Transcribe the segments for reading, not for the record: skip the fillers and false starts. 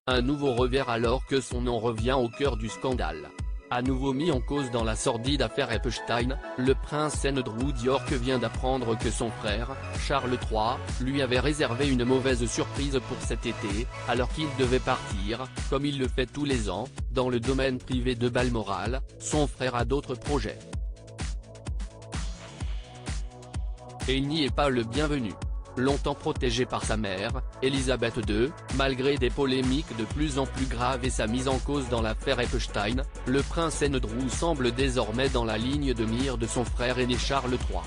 Un nouveau revers alors que son nom revient au cœur du scandale. À nouveau mis en cause dans la sordide affaire Epstein, le prince Andrew d'York vient d'apprendre que son frère, Charles III, lui avait réservé une mauvaise surprise pour cet été, alors qu'il devait partir, comme il le fait tous les ans, dans le domaine privé de Balmoral. Son frère a d'autres projets. Et il n'y est pas le bienvenu. Longtemps protégé par sa mère, Elisabeth II, malgré des polémiques de plus en plus graves et sa mise en cause dans l'affaire Epstein, le prince Andrew semble désormais dans la ligne de mire de son frère aîné Charles III.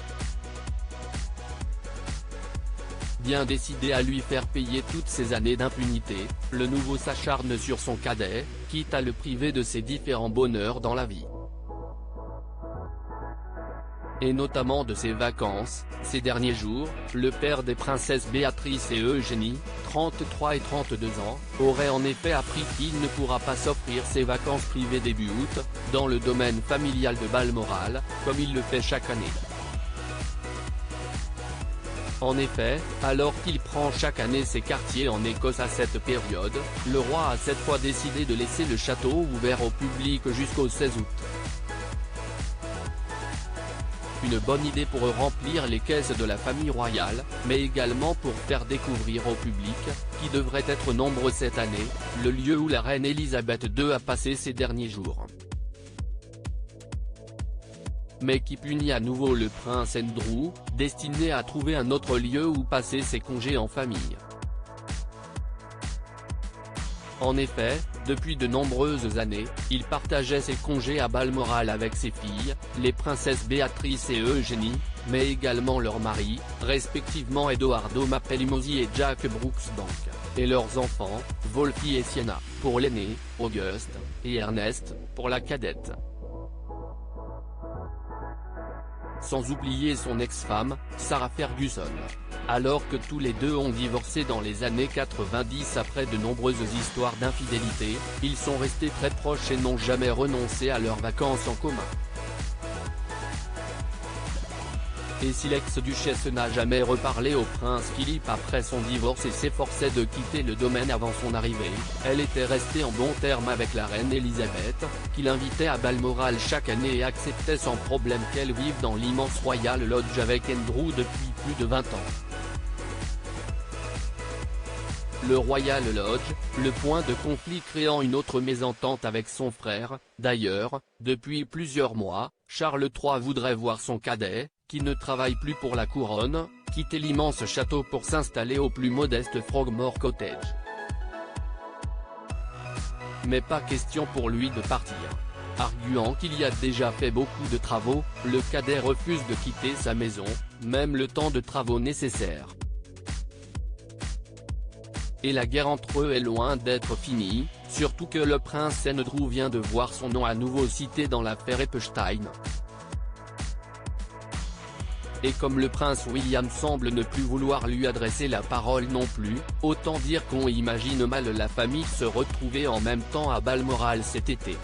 Bien décidé à lui faire payer toutes ces années d'impunité, le nouveau s'acharne sur son cadet, quitte à le priver de ses différents bonheurs dans la vie. Et notamment de ses vacances. Ces derniers jours, le père des princesses Béatrice et Eugénie, 33 et 32 ans, aurait en effet appris qu'il ne pourra pas s'offrir ses vacances privées début août, dans le domaine familial de Balmoral, comme il le fait chaque année. En effet, alors qu'il prend chaque année ses quartiers en Écosse à cette période, le roi a cette fois décidé de laisser le château ouvert au public jusqu'au 16 août. Une bonne idée pour remplir les caisses de la famille royale, mais également pour faire découvrir au public, qui devrait être nombreux cette année, le lieu où la reine Elisabeth II a passé ces derniers jours. Mais qui punit à nouveau le prince Andrew, destiné à trouver un autre lieu où passer ses congés en famille. En effet, depuis de nombreuses années, il partageait ses congés à Balmoral avec ses filles, les princesses Béatrice et Eugénie, mais également leurs maris, respectivement Edoardo Mapelimosi et Jack Brooksbank, et leurs enfants, Wolfie et Sienna, pour l'aîné, Auguste, et Ernest, pour la cadette. Sans oublier son ex-femme, Sarah Ferguson. Alors que tous les deux ont divorcé dans les années 90 après de nombreuses histoires d'infidélité, ils sont restés très proches et n'ont jamais renoncé à leurs vacances en commun. Et si l'ex-duchesse n'a jamais reparlé au prince Philippe après son divorce et s'efforçait de quitter le domaine avant son arrivée, elle était restée en bons termes avec la reine Elisabeth, qui l'invitait à Balmoral chaque année et acceptait sans problème qu'elle vive dans l'immense Royal Lodge avec Andrew depuis plus de 20 ans. Le Royal Lodge, le point de conflit créant une autre mésentente avec son frère. D'ailleurs, depuis plusieurs mois, Charles III voudrait voir son cadet, qui ne travaille plus pour la couronne, quitter l'immense château pour s'installer au plus modeste Frogmore Cottage. Mais pas question pour lui de partir. Arguant qu'il y a déjà fait beaucoup de travaux, le cadet refuse de quitter sa maison, même le temps de travaux nécessaires. Et la guerre entre eux est loin d'être finie, surtout que le prince Andrew vient de voir son nom à nouveau cité dans l'affaire Epstein. Et comme le prince William semble ne plus vouloir lui adresser la parole non plus, autant dire qu'on imagine mal la famille se retrouver en même temps à Balmoral cet été.